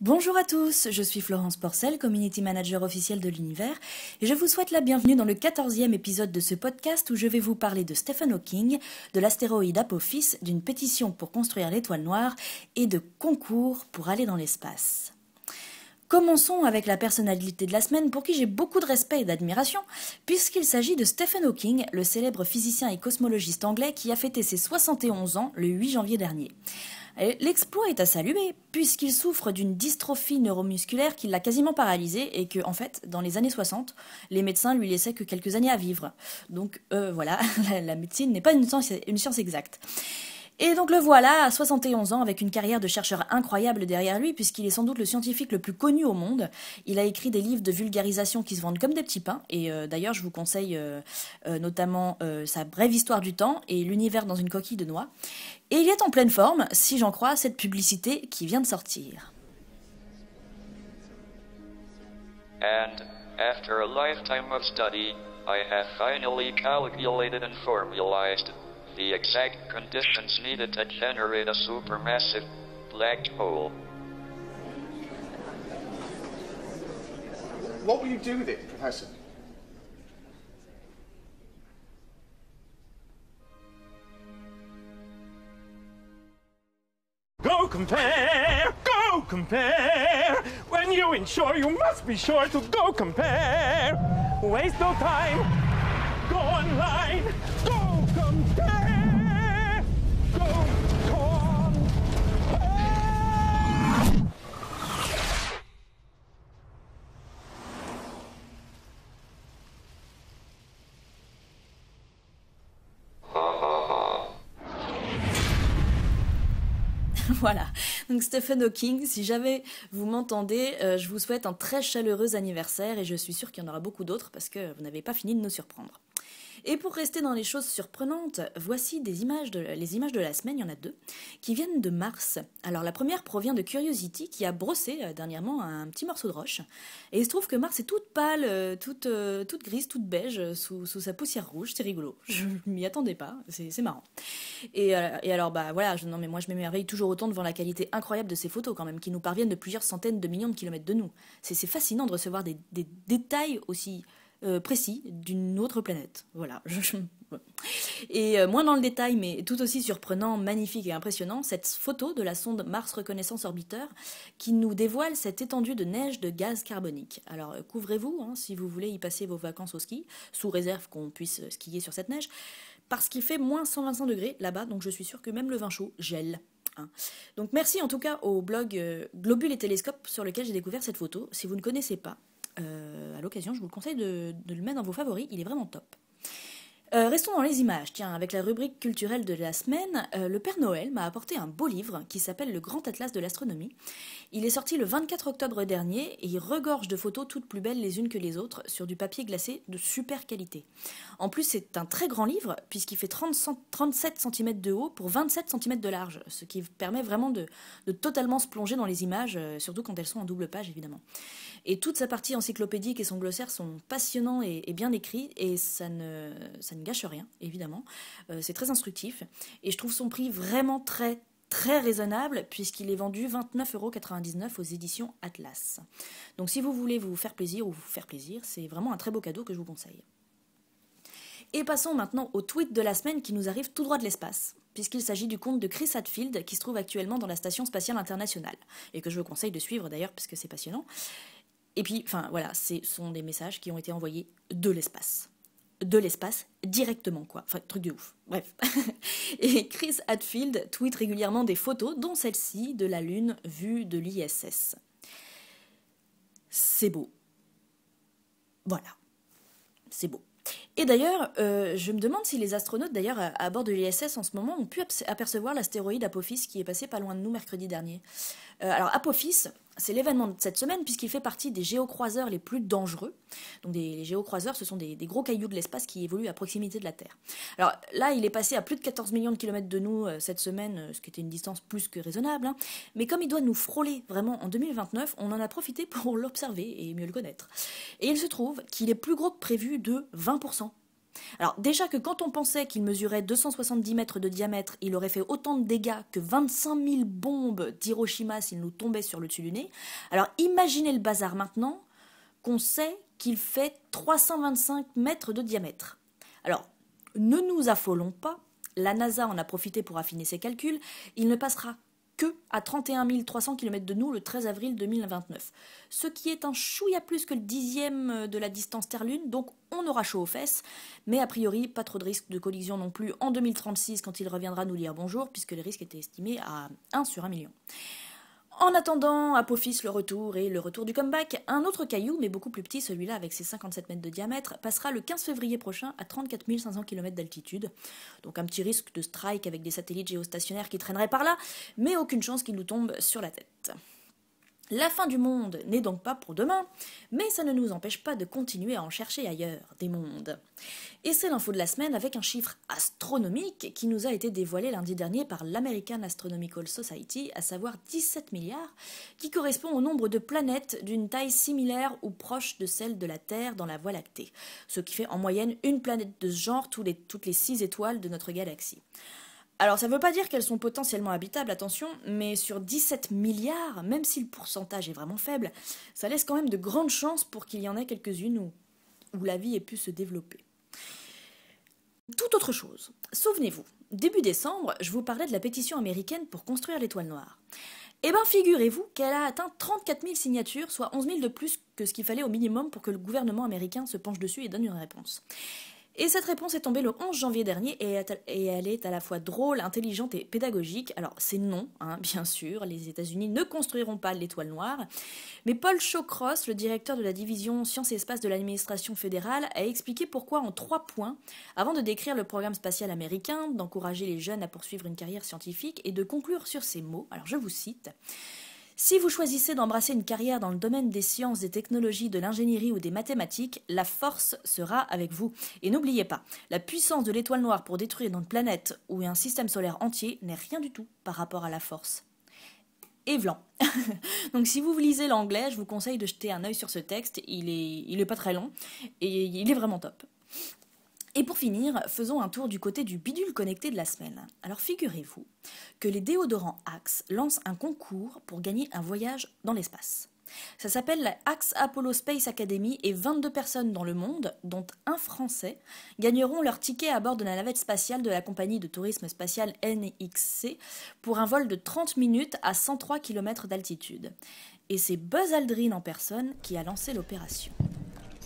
Bonjour à tous, je suis Florence Porcel, Community Manager officielle de l'Univers, et je vous souhaite la bienvenue dans le 14e épisode de ce podcast où je vais vous parler de Stephen Hawking, de l'astéroïde Apophis, d'une pétition pour construire l'étoile noire et de concours pour aller dans l'espace. Commençons avec la personnalité de la semaine pour qui j'ai beaucoup de respect et d'admiration, puisqu'il s'agit de Stephen Hawking, le célèbre physicien et cosmologiste anglais qui a fêté ses 71 ans le 8 janvier dernier. L'exploit est à saluer, puisqu'il souffre d'une dystrophie neuromusculaire qui l'a quasiment paralysé et que, en fait, dans les années 60, les médecins lui laissaient que quelques années à vivre. Donc voilà, la médecine n'est pas une science exacte. Et donc le voilà, à 71 ans, avec une carrière de chercheur incroyable derrière lui, puisqu'il est sans doute le scientifique le plus connu au monde. Il a écrit des livres de vulgarisation qui se vendent comme des petits pains, et d'ailleurs je vous conseille notamment sa brève histoire du temps et l'univers dans une coquille de noix. Et il est en pleine forme, si j'en crois cette publicité qui vient de sortir. And, after a lifetime of study, I have finally calculated and formalized the exact conditions needed to generate a supermassive black hole. What will you do with it, Professor? Go compare, when you insure you must be sure to go compare. Waste no time, go online, go compare, go compare. Voilà, donc Stephen Hawking, si jamais vous m'entendez, je vous souhaite un très chaleureux anniversaire et je suis sûre qu'il y en aura beaucoup d'autres parce que vous n'avez pas fini de nous surprendre. Et pour rester dans les choses surprenantes, voici les images de la semaine, il y en a deux, qui viennent de Mars. Alors la première provient de Curiosity qui a brossé dernièrement un petit morceau de roche. Et il se trouve que Mars est toute pâle, toute grise, toute beige, sous sa poussière rouge, c'est rigolo. Je m'y attendais pas, c'est marrant. Et alors voilà, non mais moi je m'émerveille toujours autant devant la qualité incroyable de ces photos quand même, qui nous parviennent de plusieurs centaines de millions de kilomètres de nous. C'est fascinant de recevoir des détails aussi précis d'une autre planète. Voilà. Et moins dans le détail, mais tout aussi surprenant, magnifique et impressionnant, cette photo de la sonde Mars Reconnaissance Orbiter qui nous dévoile cette étendue de neige de gaz carbonique. Alors couvrez-vous si vous voulez y passer vos vacances au ski, sous réserve qu'on puisse skier sur cette neige, parce qu'il fait moins 125 degrés là-bas, donc je suis sûre que même le vin chaud gèle. Donc merci en tout cas au blog Globule et Télescope sur lequel j'ai découvert cette photo. Si vous ne connaissez pas, à l'occasion, je vous le conseille de le mettre dans vos favoris, il est vraiment top. Restons dans les images. Tiens, avec la rubrique culturelle de la semaine, le Père Noël m'a apporté un beau livre qui s'appelle Le Grand Atlas de l'Astronomie. Il est sorti le 24 octobre dernier et il regorge de photos toutes plus belles les unes que les autres sur du papier glacé de super qualité. En plus, c'est un très grand livre puisqu'il fait 37 cm de haut pour 27 cm de large, ce qui permet vraiment de totalement se plonger dans les images, surtout quand elles sont en double page évidemment. Et toute sa partie encyclopédique et son glossaire sont passionnants et bien écrits et ça ne gâche rien, évidemment. C'est très instructif et je trouve son prix vraiment très raisonnable puisqu'il est vendu 29,99 € aux éditions Atlas. Donc si vous voulez vous faire plaisir, c'est vraiment un très beau cadeau que je vous conseille. Et passons maintenant au tweet de la semaine qui nous arrive tout droit de l'espace, puisqu'il s'agit du compte de Chris Hadfield qui se trouve actuellement dans la Station Spatiale Internationale, et que je vous conseille de suivre d'ailleurs parce que c'est passionnant. Et puis, enfin voilà, ce sont des messages qui ont été envoyés de l'espace. De l'espace, directement quoi. Enfin, truc de ouf. Bref. Et Chris Hadfield tweet régulièrement des photos, dont celle-ci de la Lune vue de l'ISS. C'est beau. Voilà. C'est beau. Et d'ailleurs, je me demande si les astronautes d'ailleurs à bord de l'ISS en ce moment ont pu apercevoir l'astéroïde Apophis qui est passé pas loin de nous mercredi dernier. Alors Apophis, c'est l'événement de cette semaine puisqu'il fait partie des géocroiseurs les plus dangereux. Donc les géocroiseurs, ce sont des gros cailloux de l'espace qui évoluent à proximité de la Terre. Alors là, il est passé à plus de 14 millions de kilomètres de nous cette semaine, ce qui était une distance plus que raisonnable. Mais comme il doit nous frôler vraiment en 2029, on en a profité pour l'observer et mieux le connaître. Et il se trouve qu'il est plus gros que prévu de 20%. Alors déjà que quand on pensait qu'il mesurait 270 mètres de diamètre, il aurait fait autant de dégâts que 25 000 bombes d'Hiroshima s'il nous tombait sur le dessus du nez. Alors imaginez le bazar maintenant qu'on sait qu'il fait 325 mètres de diamètre. Alors, ne nous affolons pas, la NASA en a profité pour affiner ses calculs, il ne passera que à 31 300 km de nous le 13 avril 2029, ce qui est un chouïa plus que le 10e de la distance Terre-Lune, donc on aura chaud aux fesses, mais a priori pas trop de risque de collision non plus en 2036 quand il reviendra nous dire bonjour, puisque les risques étaient estimés à 1 sur 1 million. En attendant, Apophis le retour et le retour du comeback, un autre caillou, mais beaucoup plus petit, celui-là avec ses 57 mètres de diamètre, passera le 15 février prochain à 34 500 km d'altitude. Donc un petit risque de strike avec des satellites géostationnaires qui traîneraient par là, mais aucune chance qu'il nous tombe sur la tête. La fin du monde n'est donc pas pour demain, mais ça ne nous empêche pas de continuer à en chercher ailleurs, des mondes. Et c'est l'info de la semaine avec un chiffre astronomique qui nous a été dévoilé lundi dernier par l'American Astronomical Society, à savoir 17 milliards, qui correspond au nombre de planètes d'une taille similaire ou proche de celle de la Terre dans la Voie lactée, ce qui fait en moyenne une planète de ce genre toutes les 6 étoiles de notre galaxie. Alors ça ne veut pas dire qu'elles sont potentiellement habitables, attention, mais sur 17 milliards, même si le pourcentage est vraiment faible, ça laisse quand même de grandes chances pour qu'il y en ait quelques-unes où la vie ait pu se développer. Toute autre chose, souvenez-vous, début décembre, je vous parlais de la pétition américaine pour construire l'étoile noire. Eh bien figurez-vous qu'elle a atteint 34 000 signatures, soit 11 000 de plus que ce qu'il fallait au minimum pour que le gouvernement américain se penche dessus et donne une réponse. Et cette réponse est tombée le 11 janvier dernier et elle est à la fois drôle, intelligente et pédagogique. Alors c'est non, bien sûr, les États-Unis ne construiront pas l'étoile noire, mais Paul Shawcross, le directeur de la division Sciences et Espace de l'administration fédérale, a expliqué pourquoi en 3 points, avant de décrire le programme spatial américain, d'encourager les jeunes à poursuivre une carrière scientifique et de conclure sur ces mots. Alors je vous cite. Si vous choisissez d'embrasser une carrière dans le domaine des sciences, des technologies, de l'ingénierie ou des mathématiques, la force sera avec vous. Et n'oubliez pas, la puissance de l'étoile noire pour détruire notre planète ou un système solaire entier n'est rien du tout par rapport à la force. Et vlan. Donc si vous lisez l'anglais, je vous conseille de jeter un œil sur ce texte, il est pas très long et il est vraiment top. Et pour finir, faisons un tour du côté du bidule connecté de la semaine. Alors figurez-vous que les déodorants Axe lancent un concours pour gagner un voyage dans l'espace. Ça s'appelle la Axe Apollo Space Academy et 22 personnes dans le monde, dont un Français, gagneront leur ticket à bord de la navette spatiale de la compagnie de tourisme spatial NXC pour un vol de 30 minutes à 103 km d'altitude. Et c'est Buzz Aldrin en personne qui a lancé l'opération.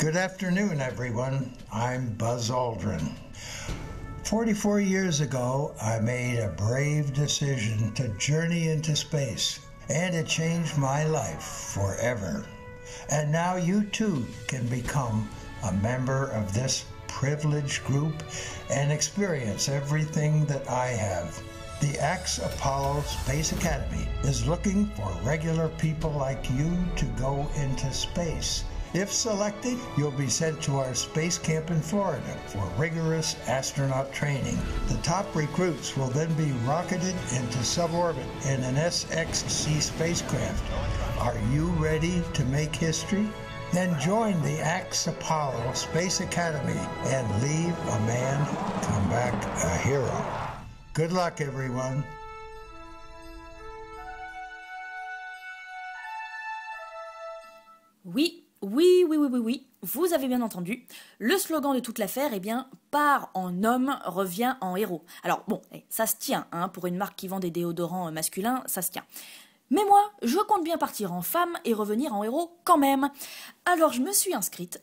Good afternoon, everyone. I'm Buzz Aldrin. 44 years ago, I made a brave decision to journey into space, and it changed my life forever. And now you too can become a member of this privileged group and experience everything that I have. The Axe Apollo Space Academy is looking for regular people like you to go into space. If selected, you'll be sent to our space camp in Florida for rigorous astronaut training. The top recruits will then be rocketed into suborbit in an SXC spacecraft. Are you ready to make history? Then join the Axe Apollo Space Academy and leave a man come back a hero. Good luck, everyone. Oui, vous avez bien entendu. Le slogan de toute l'affaire, part en homme, revient en héros. Alors bon, ça se tient, pour une marque qui vend des déodorants masculins, ça se tient. Mais moi, je compte bien partir en femme et revenir en héros quand même. Alors je me suis inscrite.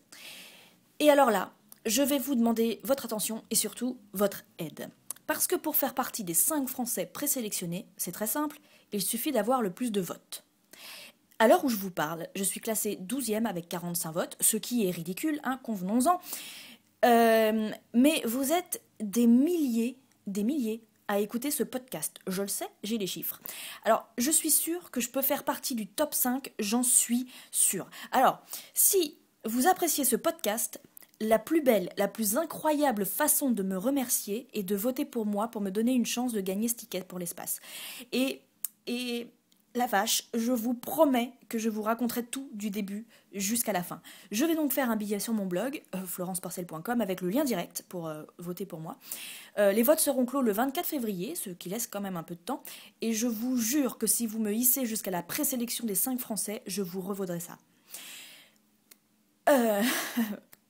Et alors là, je vais vous demander votre attention et surtout votre aide. Parce que pour faire partie des 5 Français présélectionnés, c'est très simple, il suffit d'avoir le plus de votes. À l'heure où je vous parle, je suis classée 12e avec 45 votes, ce qui est ridicule, convenons-en. Mais vous êtes des milliers à écouter ce podcast. Je le sais, j'ai les chiffres. Alors, je suis sûre que je peux faire partie du top 5, j'en suis sûre. Alors, si vous appréciez ce podcast, la plus belle, la plus incroyable façon de me remercier est de voter pour moi pour me donner une chance de gagner ce ticket pour l'espace. Et la vache, je vous promets que je vous raconterai tout du début jusqu'à la fin. Je vais donc faire un billet sur mon blog, florenceporcel.com, avec le lien direct pour voter pour moi. Les votes seront clos le 24 février, ce qui laisse quand même un peu de temps, et je vous jure que si vous me hissez jusqu'à la présélection des 5 Français, je vous revaudrai ça.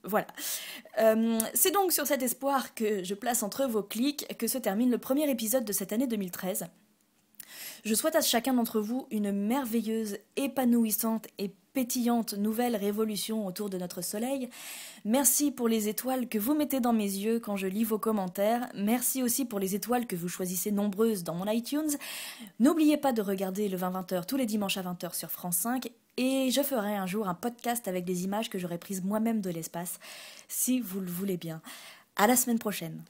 Voilà. C'est donc sur cet espoir que je place entre vos clics que se termine le premier épisode de cette année 2013. Je souhaite à chacun d'entre vous une merveilleuse, épanouissante et pétillante nouvelle révolution autour de notre soleil. Merci pour les étoiles que vous mettez dans mes yeux quand je lis vos commentaires. Merci aussi pour les étoiles que vous choisissez nombreuses dans mon iTunes. N'oubliez pas de regarder le 20-20h tous les dimanches à 20h sur France 5. Et je ferai un jour un podcast avec des images que j'aurai prises moi-même de l'espace, si vous le voulez bien. À la semaine prochaine.